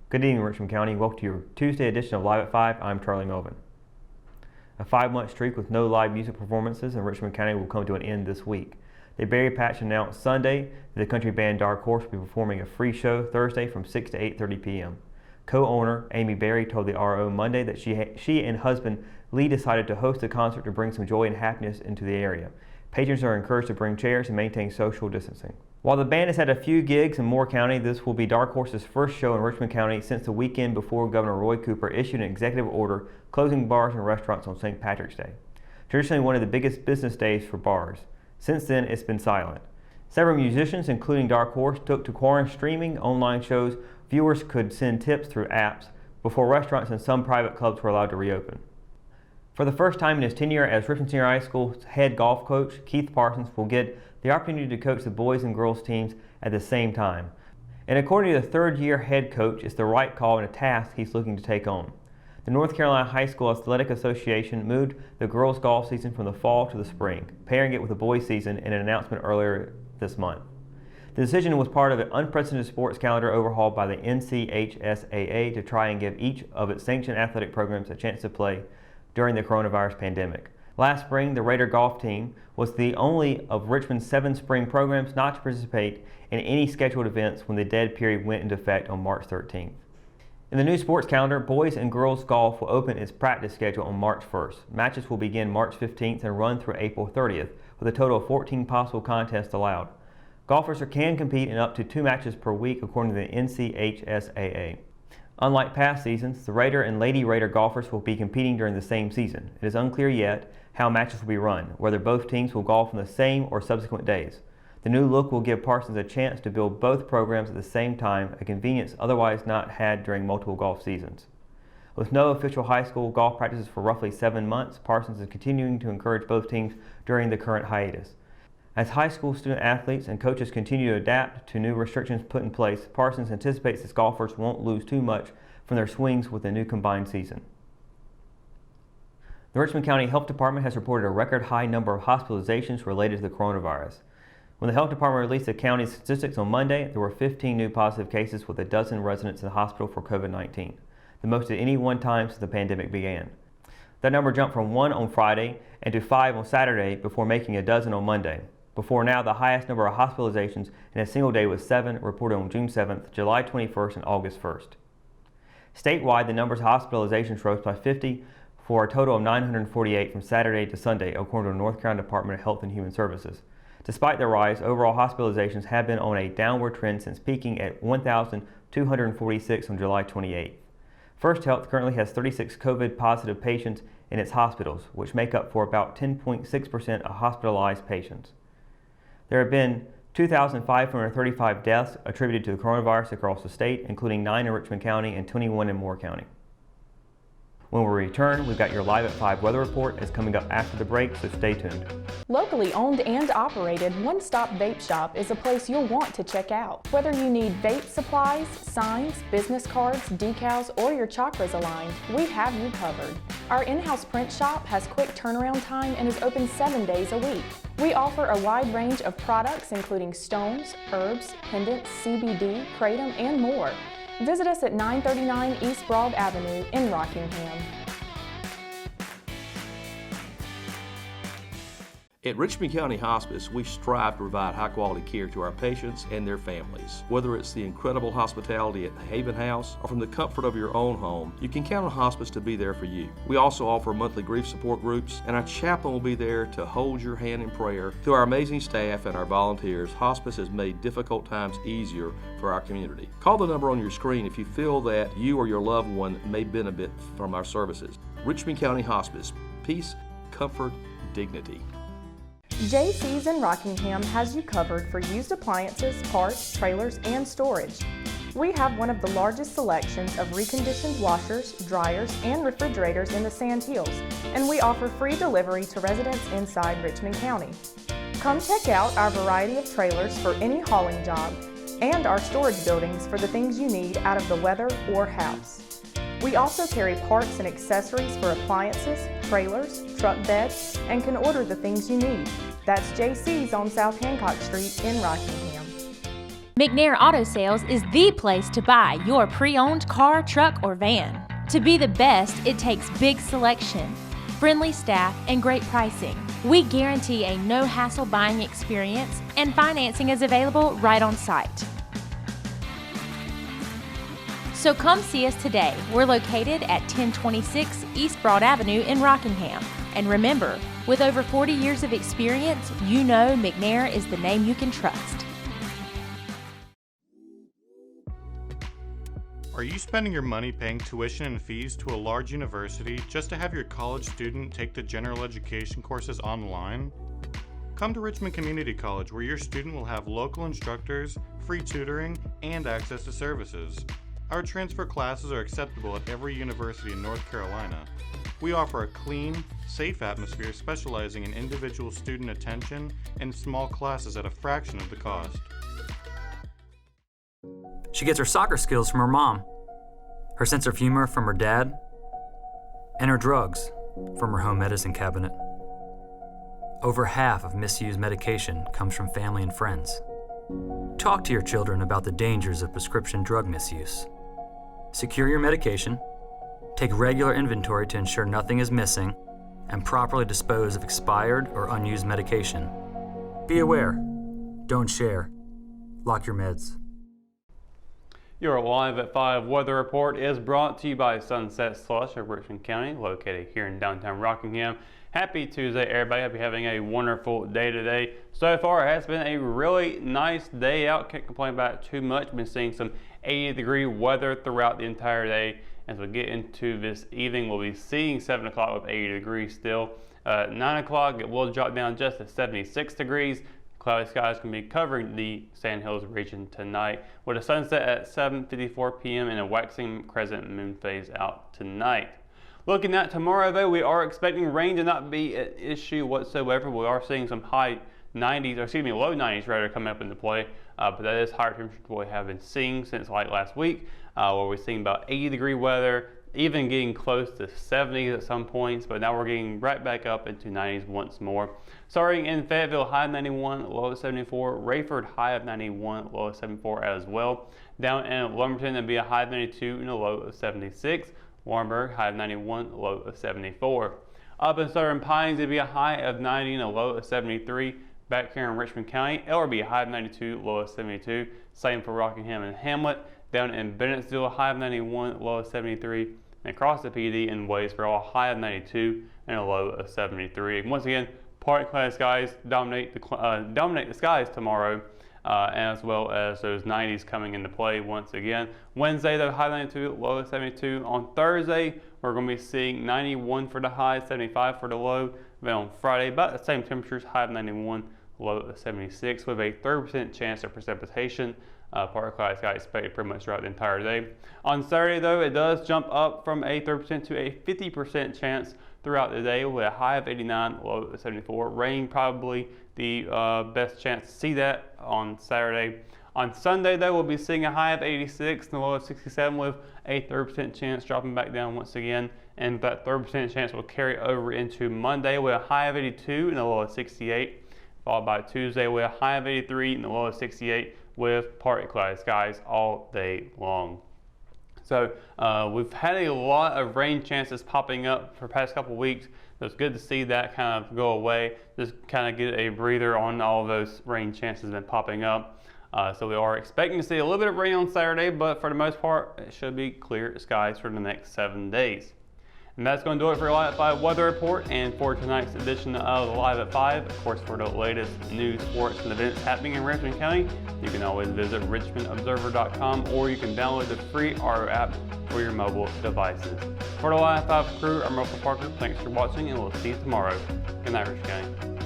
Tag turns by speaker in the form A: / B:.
A: Good evening, Richmond County. Welcome to your Tuesday edition of Live at 5. I'm Charlie Melvin. A 5-month streak with no live music performances in Richmond County will come to an end this week. The Berry Patch announced Sunday that the country band Dark Horse will be performing a free show Thursday from 6 to 8:30 p.m. Co-owner Amy Berry told the RO Monday that she and husband Lee decided to host a concert to bring some joy and happiness into the area. Patrons are encouraged to bring chairs and maintain social distancing. While the band has had a few gigs in Moore County, this will be Dark Horse's first show in Richmond County since the weekend before Governor Roy Cooper issued an executive order closing bars and restaurants on St. Patrick's Day, traditionally one of the biggest business days for bars. Since then, it's been silent. Several musicians, including Dark Horse, took to quarantine streaming online shows. Viewers could send tips through apps before restaurants and some private clubs were allowed to reopen. For the first time in his tenure as Richmond Senior High School's head golf coach, Keith Parsons will get the opportunity to coach the boys and girls teams at the same time. And according to the third-year head coach, it's the right call and a task he's looking to take on. The North Carolina High School Athletic Association moved the girls' golf season from the fall to the spring, pairing it with the boys' season in an announcement earlier this month. The decision was part of an unprecedented sports calendar overhaul by the NCHSAA to try and give each of its sanctioned athletic programs a chance to play during the coronavirus pandemic. Last spring, the Raider golf team was the only of Richmond's 7 spring programs not to participate in any scheduled events when the dead period went into effect on March 13th. In the new sports calendar, boys and girls golf will open its practice schedule on March 1st. Matches will begin March 15th and run through April 30th, with a total of 14 possible contests allowed. Golfers can compete in up to 2 matches per week according to the NCHSAA. Unlike past seasons, the Raider and Lady Raider golfers will be competing during the same season. It is unclear yet how matches will be run, whether both teams will golf on the same or subsequent days. The new look will give Parsons a chance to build both programs at the same time, a convenience otherwise not had during multiple golf seasons. With no official high school golf practices for roughly 7 months, Parsons is continuing to encourage both teams during the current hiatus. As high school student athletes and coaches continue to adapt to new restrictions put in place, Parsons anticipates his golfers won't lose too much from their swings with the new combined season. The Richmond County Health Department has reported a record high number of hospitalizations related to the coronavirus. When the Health Department released the county's statistics on Monday, there were 15 new positive cases with a dozen residents in the hospital for COVID-19, the most at any one time since the pandemic began. That number jumped from 1 on Friday and to 5 on Saturday before making a dozen on Monday. Before now, the highest number of hospitalizations in a single day was 7, reported on June 7th, July 21st, and August 1st. Statewide, the numbers of hospitalizations rose by 50 for a total of 948 from Saturday to Sunday, according to the North Carolina Department of Health and Human Services. Despite the rise, overall hospitalizations have been on a downward trend since peaking at 1,246 on July 28th. First Health currently has 36 COVID-positive patients in its hospitals, which make up for about 10.6% of hospitalized patients. There have been 2,535 deaths attributed to the coronavirus across the state, including 9 in Richmond County and 21 in Moore County. When we return, we've got your Live at 5 weather report. It's coming up after the break, so stay tuned.
B: Locally owned and operated, One Stop Vape Shop is a place you'll want to check out. Whether you need vape supplies, signs, business cards, decals, or your chakras aligned, we have you covered. Our in-house print shop has quick turnaround time and is open 7 days a week. We offer a wide range of products including stones, herbs, pendants, CBD, kratom, and more. Visit us at 939 East Broad Avenue in Rockingham.
C: At Richmond County Hospice, we strive to provide high-quality care to our patients and their families. Whether it's the incredible hospitality at the Haven House or from the comfort of your own home, you can count on Hospice to be there for you. We also offer monthly grief support groups, and our chaplain will be there to hold your hand in prayer. Through our amazing staff and our volunteers, Hospice has made difficult times easier for our community. Call the number on your screen if you feel that you or your loved one may benefit from our services. Richmond County Hospice. Peace, comfort, dignity.
B: JC's in Rockingham has you covered for used appliances, parts, trailers, and storage. We have one of the largest selections of reconditioned washers, dryers, and refrigerators in the Sand Hills, and we offer free delivery to residents inside Richmond County. Come check out our variety of trailers for any hauling job and our storage buildings for the things you need out of the weather or house. We also carry parts and accessories for appliances, trailers, truck beds, and can order the things you need. That's JC's on South Hancock Street in Rockingham.
D: McNair Auto Sales is the place to buy your pre-owned car, truck, or van. To be the best, it takes big selection, friendly staff, and great pricing. We guarantee a no-hassle buying experience, and financing is available right on site. So come see us today. We're located at 1026 East Broad Avenue in Rockingham. And remember, with over 40 years of experience, you know McNair is the name you can trust.
E: Are you spending your money paying tuition and fees to a large university just to have your college student take the general education courses online? Come to Richmond Community College, where your student will have local instructors, free tutoring, and access to services. Our transfer classes are acceptable at every university in North Carolina. We offer a clean, safe atmosphere specializing in individual student attention and small classes at a fraction of the cost.
F: She gets her soccer skills from her mom, her sense of humor from her dad, and her drugs from her home medicine cabinet. Over half of misused medication comes from family and friends. Talk to your children about the dangers of prescription drug misuse. Secure your medication, take regular inventory to ensure nothing is missing, and properly dispose of expired or unused medication. Be aware. Don't share. Lock your meds.
G: Your Live at 5 weather report is brought to you by Sunset Slush of Richmond County, located here in downtown Rockingham. Happy Tuesday, everybody. Hope you're having a wonderful day today. So far, it has been a really nice day out. Can't complain about it too much. Been seeing some 80-degree weather throughout the entire day. As we get into this evening, we'll be seeing 7 o'clock with 80 degrees still. 9 o'clock, it will drop down just to 76 degrees. Cloudy skies can be covering the Sand Hills region tonight, with a sunset at 7:54 p.m. and a waxing crescent moon phase out tonight. Looking at tomorrow, though, we are expecting rain to not be an issue whatsoever. We are seeing some low 90s rather, coming up into play, but that is higher temperature than we have been seeing since like last week, where we're seeing about 80-degree weather, even getting close to 70s at some points, but now we're getting right back up into 90s once more. Starting in Fayetteville, high of 91, low of 74. Rayford, high of 91, low of 74 as well. Down in Lumberton, it'll be a high of 92 and a low of 76. Warrenburg, high of 91, low of 74. Up in Southern Pines, it'll be a high of 90 and a low of 73. Back here in Richmond County, it'll be a high of 92, low of 72. Same for Rockingham and Hamlet. Down in Bennettsville, high of 91, low of 73. And across the PD in Wadesboro, a high of 92 and a low of 73. And once again, partly cloudy skies dominate the skies tomorrow, as well as those 90s coming into play once again. Wednesday, though, high of 92, low of 72. On Thursday, we're going to be seeing 91 for the high, 75 for the low. Then on Friday, about the same temperatures, high of 91, low of 76, with a 30% chance of precipitation. Partly cloudy skies expected pretty much throughout the entire day. On Saturday, though, it does jump up from a 30% to a 50% chance throughout the day, with a high of 89, low of 74. Rain probably the best chance to see that on Saturday. On Sunday, though, we'll be seeing a high of 86 and a low of 67, with a 30% chance dropping back down once again. And that 30% chance will carry over into Monday with a high of 82 and a low of 68, followed by Tuesday with a high of 83 and a low of 68, with partly cloudy skies all day long. So we've had a lot of rain chances popping up for the past couple weeks. So it's good to see that kind of go away. Just kind of get a breather on all of those rain chances that have been popping up. So we are expecting to see a little bit of rain on Saturday, but for the most part, it should be clear skies for the next 7 days. And that's going to do it for your Live at 5 weather report and for tonight's edition of Live at 5. Of course, for the latest news, sports, and events happening in Richmond County, you can always visit richmondobserver.com, or you can download the free RO app for your mobile devices. For the Live at 5 crew, I'm Russell Parker. Thanks for watching, and we'll see you tomorrow. Good night, Richmond County.